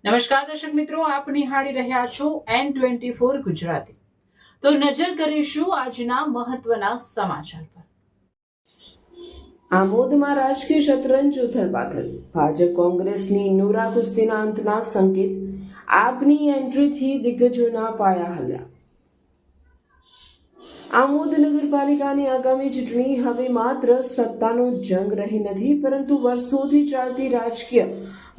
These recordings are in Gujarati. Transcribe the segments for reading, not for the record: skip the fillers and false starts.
નમસ્કાર દર્શક મિત્રો, આપ નિહાળી રહ્યા છો N24 ગુજરાતી। તો નજર કરીશું આજના મહત્વના સમાચાર પર। આમોદમાં રાજકીય શતરંજ ઉથલપાથલ, ભાજપ કોંગ્રેસની નૂરા કુસ્તીના અંતના સંકેત, આપની એન્ટ્રીથી દિગ્ગજોના પાયા હલ્યા। આમોદ નગરપાલિકાની આગામી ચૂંટણી હવે માત્ર સત્તાનો જંગ રહી નથી, પરંતુ વર્ષોથી ચાલતી રાજકીય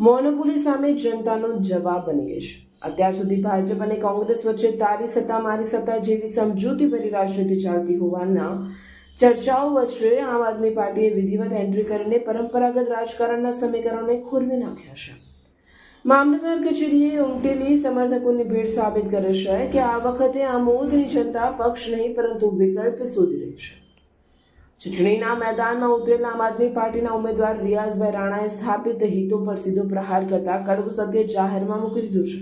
મોનોપોલી સામે જનતાનો જવાબ બની ગઈ છે। અત્યાર સુધી ભાજપ અને કોંગ્રેસ વચ્ચે તારી સત્તા મારી સત્તા જેવી સમજૂતીભરી રાજનીતિ ચાલતી હોવાના ચર્ચાઓ વચ્ચે આમ આદમી પાર્ટીએ વિધિવત એન્ટ્રી કરીને પરંપરાગત રાજકારણના સમીકરણોને ખોરવી નાખ્યા છે। મામલતદાર કચેરીએ ઉમટેલી સમર્થકોની ભીડ સાબિત કરે છે કે આ વખતે આમોદની જનતા પક્ષ નહીં પરંતુ વિકલ્પ શોધી રહી છે। ચૂંટણીના મેદાનમાં ઉતરેલા આમ આદમી પાર્ટીના ઉમેદવાર રિયાઝભાઈ રાણાએ સ્થાપિત હિતો પર સીધો પ્રહાર કરતા કડવું સત્ય જાહેરમાં મૂકી દીધું છે,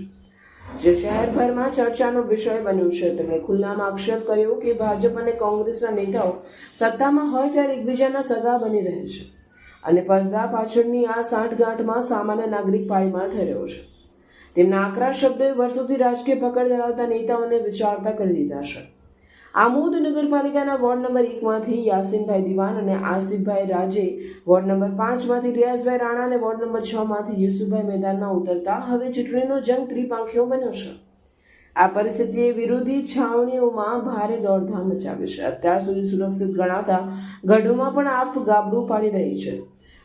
જે શહેરભરમાં ચર્ચાનો વિષય બન્યું છે। તેમણે ખુલ્લામાં આક્ષેપ કર્યો કે ભાજપ અને કોંગ્રેસના નેતાઓ સત્તામાં હોય ત્યારે એકબીજાના સગા બની રહે છે અને પડદા પાછળની આ સાંઠગાંઠમાં સામાન્ય નાગરિક પાયમાલ થઈ રહ્યો છે। તેમના આકરા શબ્દોએ વર્ષોથી રાજકીય પકડ ધરાવતા નેતાઓને વિચારતા કરી દીધા છે। આમોદ નગરપાલિકાના વોર્ડ નંબર 1 માંથી યાસીનભાઈ દિવાન અને આસિફભાઈ રાજે, વોર્ડ નંબર 5 માંથી રિયાઝભાઈ રાણા અને વોર્ડ નંબર 6 માંથી યુસુફભાઈ મેદાનમાં ઉતરતા હવે ચૂંટણીનો જંગ ત્રિપાંખીયો બન્યો છે। આ પરિસ્થિતિએ વિરોધી છાવણીઓમાં ભારે દોડધામ મચાવી છે। અત્યાર સુધી સુરક્ષિત ગણાતા ગઢોમાં પણ આપ ગાબડું પાડી રહી છે।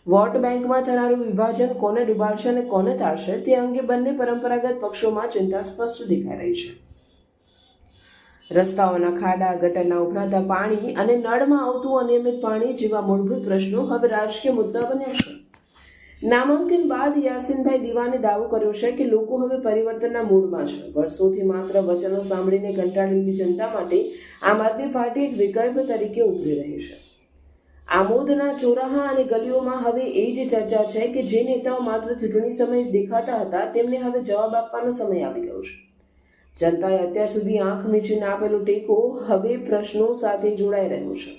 વોટ બેંકમાં થનારું વિભાજન કોને ડૂબાડશે અને કોને તારશે તે અંગે બંને પરંપરાગત પક્ષોમાં ચિંતા સ્પષ્ટ દેખાઈ રહી છે। રસ્તાઓના ખાડા, ગટરના ઉભરાતા પાણી અને નળમાં આવતું અનિયમિત પાણી જેવા મૂળભૂત પ્રશ્નો હવે રાજકીય મુદ્દા બન્યા છે। નામાંકન બાદ યાસીનભાઈ દિવાને દાવો કર્યો છે કે લોકો હવે પરિવર્તનના મૂડમાં છે। વર્ષોથી માત્ર વચનો સાંભળીને કંટાળેલી જનતા માટે આમ આદમી પાર્ટી એક વિકલ્પ તરીકે ઉભરી રહી છે। આમોદના ચોરાહા અને ગલીઓમાં હવે એ જ ચર્ચા છે કે જે નેતાઓ માત્ર ચૂંટણી સમયે દેખાતા હતા તેમને હવે જવાબ આપવાનો સમય આવી ગયો છે। જનતાએ અત્યાર સુધી આંખ મીચીને આપેલો ટેકો હવે પ્રશ્નો સાથે જોડાઈ રહ્યો છે।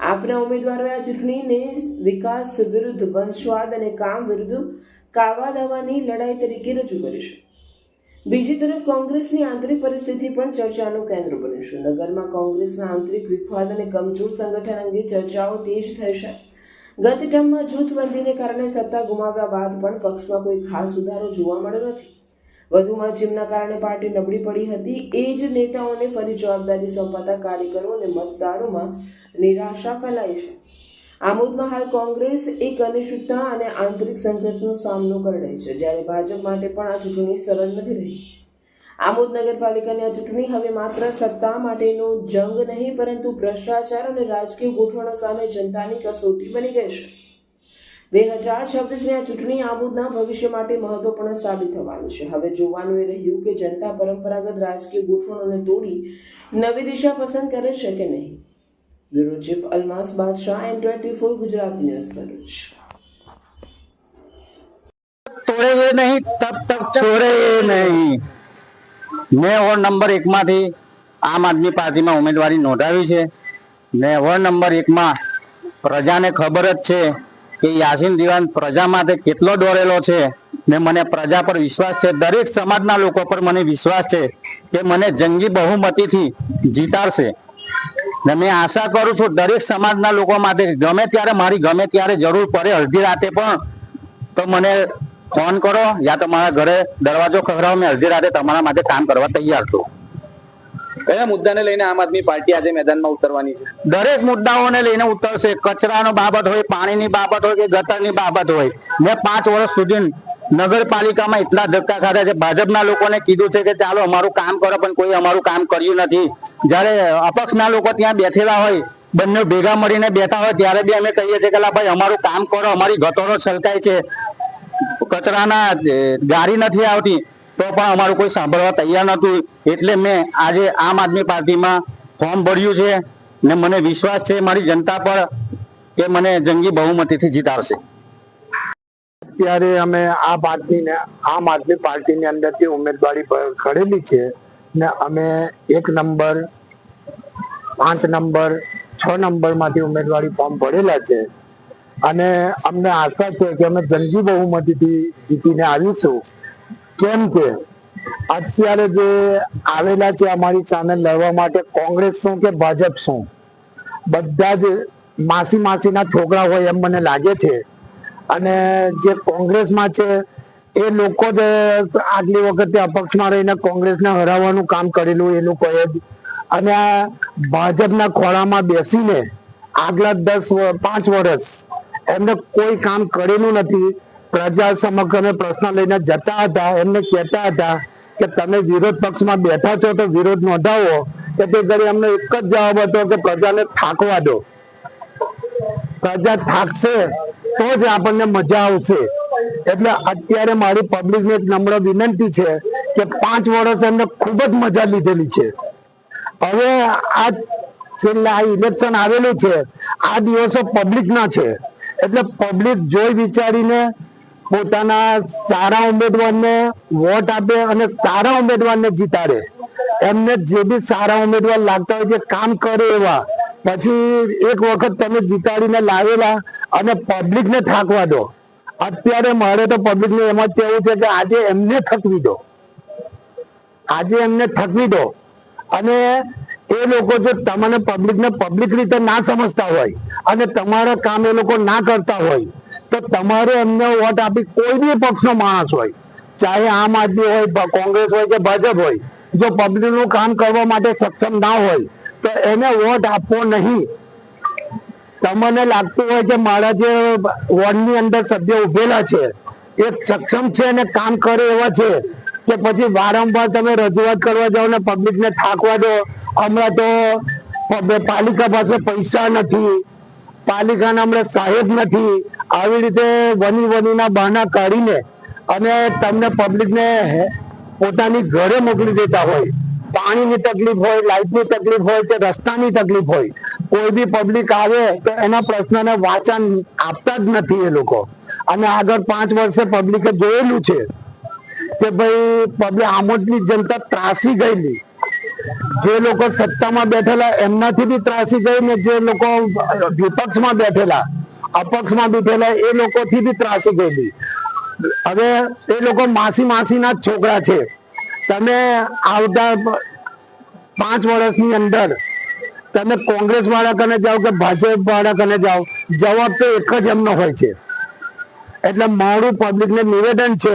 આપના ઉમેદવારોએ આ ચૂંટણીને વિકાસ વિરુદ્ધ વંશવાદ અને કામ વિરુદ્ધ કાવા દાવાની લડાઈ તરીકે રજૂ કરી છે। બીજી તરફ કોંગ્રેસની આંતરિક પરિસ્થિતિ પણ ચર્ચાનું કેન્દ્ર બની છે। નગરમાં કોંગ્રેસના આંતરિક વિખવાદ અને કમજોર સંગઠન અંગે ચર્ચાઓ તેજ થઈ છે। ગત ટર્મમાં જૂથબંધીને કારણે સત્તા ગુમાવ્યા બાદ પણ પક્ષમાં કોઈ ખાસ સુધારો જોવા મળ્યો નથી। વધુમાં જેમના કારણે પાર્ટી નબળી પડી હતી એ જ નેતાઓને ફરી જવાબદારી સોંપાતા કાર્યકરો અને મતદારોમાં નિરાશા ફેલાઈ છે। આમોદમાં હાલ કોંગ્રેસ એક અનિશ્ચિતતા અને આંતરિક સંઘર્ષનો સામનો કરી રહી છે, જ્યારે ભાજપ માટે પણ આ ચૂંટણી સરળ નથી રહી। આમોદ નગરપાલિકાની આ ચૂંટણી હવે માત્ર સત્તા માટેનો જંગ નહીં પરંતુ ભ્રષ્ટાચાર અને રાજકીય ગોઠવણો સામે જનતાની કસોટી બની ગઈ છે। 2026ની આ ચૂંટણી આમોદના ભવિષ્ય માટે મહત્વપૂર્ણ સાબિત થવાનું છે। હવે જોવાનું એ રહ્યું કે જનતા પરંપરાગત રાજકીય ગોઠવણોને તોડી નવી દિશા પસંદ કરે છે કે નહીં। બ્યુરો ચીફ અલમાસ બાદશાહ, N24 ગુજરાતી ન્યૂઝ ભરૂચ। તોડે નહીં તબ તક છોડે નહીં। મેં વોર્ડ નંબર 1 માંથી આમ આદમી પાર્ટીમાં ઉમેદવારી નોંધાવી છે ને વોર્ડ નંબર 1 માં પ્રજાને ખબર જ છે કે યાસીન દિવાન પ્રજા માટે કેટલો દોડેલો છે ને મને પ્રજા પર વિશ્વાસ છે। દરેક સમાજના લોકો પર મને વિશ્વાસ છે કે મને જંગી બહુમતીથી જીતાડશે ને મેં આશા કરું છું દરેક સમાજના લોકો માટે ગમે ત્યારે મારી ગમે ત્યારે જરૂર પડે અડધી રાતે પણ તો મને ફોન કરો યા તો મારા ઘરે દરવાજો ખખડાવો। મેં અડધી રાતે તમારા માટે કામ કરવા તૈયાર છું। કયા મુદ્દાને લઈને આમ આદમી પાર્ટી આજે મેદાનમાં ઉતરવાની છે? દરેક મુદ્દાઓને લઈને ઉતરશે। કચરાનો બાબત હોય, પાણીની બાબત હોય કે ગટરની બાબત હોય। મેં 5 વર્ષ સુધી નગરપાલિકામાં એટલા ધક્કા ખાધા છે। ભાજપના લોકોને કીધું છે કે ચાલો અમારું કામ કરો, પણ કોઈ અમારું કામ કર્યું નથી। જ્યારે અપક્ષના લોકો ત્યાં બેઠેલા હોય, બંને ભેગા મળીને બેઠા હોય ત્યારે બી અમે કહીએ છીએ કે ભાઈ અમારું કામ કરો, અમારી ગટરો છલકાય છે, કચરાના ગાડી નથી આવતી, તો પણ અમારું કોઈ સાંભળવા તૈયાર નહોતું। એટલે મેં આજે આમ આદમી પાર્ટીમાં ફોર્મ ભર્યું છે ને મને વિશ્વાસ છે મારી જનતા પર કે મને જંગી બહુમતીથી જીતાડશે। અત્યારે અમે આમ આદમી પાર્ટીની અંદરથી ઉમેદવારી કરેલી છે ને અમે 1 નંબર, 5 નંબર, 6 નંબરમાંથી ઉમેદવારી ફોર્મ ભરેલા છે અને અમને આશા છે કે અમે જંગી બહુમતીથી જીતીને આવીશું। કેમ કે અત્યારે જે આવેલા છે અમારી સામે લડવા માટે, કોંગ્રેસ શું કે ભાજપ શું, બધા જ માસીના છોકરા હોય એમ મને લાગે છે. અને જે કોંગ્રેસમાં છે એ લોકો જ આગલી વખતે અપક્ષમાં રહીને કોંગ્રેસને હરાવવાનું કામ કરેલું એ લોકોએ જ. અને આ ભાજપના ખોળામાં બેસીને આગલા 5 વર્ષ એમને કોઈ કામ કરેલું નથી. પ્રજા સમક્ષ અમે પ્રશ્ન લઈને જતા હતા, એમને કહેતા હતા કે તમે વિરોધ પક્ષમાં બેઠા છો તો વિરોધ નોંધાવો, કે તે ઘડી અમને એક જ જવાબ હતો કે પ્રજાને થાકવા દો. પ્રજા થાકશે તો જ આપણને મજા આવશે. એટલે અત્યારે મારી પબ્લિકને એક નમ્ર વિનંતી છે કે 5 વર્ષ એમને ખૂબ જ મજા લીધેલી છે. હવે આ છેલ્લા ઇલેક્શન આવેલું છે, આ દિવસો પબ્લિકના છે, એટલે પબ્લિક જોઈ વિચારીને પોતાના સારા ઉમેદવારને વોટ આપે અને સારા ઉમેદવારને જીતાડે. એમને જે બી સારા ઉમેદવાર લાગતા હોય છે કામ કરે એવા, પછી એક વખત તમે જીતાડીને લાવેલા અને પબ્લિકને થાકવા દો. અત્યારે મારે તો પબ્લિકને એમ જ કહેવું છે કે આજે એમને થકવી દો, આજે એમને થકવી દો. અને એ લોકો જો તમને પબ્લિક રીતે ના સમજતા હોય અને તમારા કામ એ લોકો ના કરતા હોય તો તમારે એમને વોટ આપી, કોઈ બી પક્ષનો માણસ હોય, ચાહે આમ આદમી હોય, કોંગ્રેસ હોય કે ભાજપ હોય, જો પબ્લિકનું કામ કરવા માટે સક્ષમ ના હોય તો એને વોટ આપવો નહીં. તમને લાગતું હોય કે મારા જે વોર્ડની અંદર સભ્ય ઉભેલા છે એ સક્ષમ છે અને કામ કરે એવા છે, કે પછી વારંવાર તમે રજૂઆત કરવા જાઓ ને પબ્લિકને થાકવા દો. હમણાં તો પાલિકા પાસે પૈસા નથી, પાલિકાના હમણાં સાહેબ નથી, આવી રીતે વનીના બહાના કાઢીને અને તમને પબ્લિકને પોતાની ઘરે મોકલી દેતા હોય. પાણીની તકલીફ હોય, લાઇટની તકલીફ હોય કે રસ્તાની તકલીફ હોય, કોઈ બી પબ્લિક આવે તો એના પ્રશ્નને વાચન આપતા જ નથી એ લોકો. અને આગળ 5 વર્ષે પબ્લિકે જોયેલું છે કે ભાઈ પબ્લિક આમોદની જનતા ત્રાસી ગયેલી. જે લોકો સત્તામાં બેઠેલા એમનાથી બી ત્રાસી ગઈ ને જે લોકો વિપક્ષમાં બેઠેલા, અપક્ષમાં બેઠેલા એ લોકોથી બી ત્રાસી ગયેલી. હવે એ લોકો માસીના જ છોકરા છે. તમે આવતા 5 વર્ષની અંદર તમે કોંગ્રેસ વાળા કને જાઓ કે ભાજપ વાળા કને જાઓ, જવાબ તો એક જ એમનો હોય છે. એટલે મારું પબ્લિકને નિવેદન છે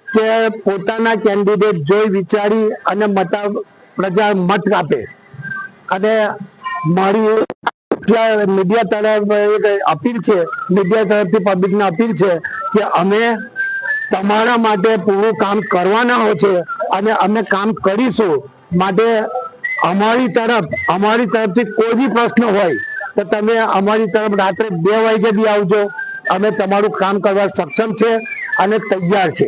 કે પોતાના કેન્ડિડેટ જોઈ વિચારી અને પ્રજા મત આપે. અને મારી મીડિયા તરફ અપીલ છે, મીડિયા તરફથી પબ્લિકને અપીલ છે કે અમે તમારા માટે પૂરું કામ કરવાના હોય છે અને અમે કામ કરીશું. માટે અમારી તરફથી કોઈ બી પ્રશ્ન હોય તો તમે અમારી તરફ રાત્રે 2 વાગે બી આવજો. અમે તમારું કામ કરવા સક્ષમ છે અને તૈયાર છે.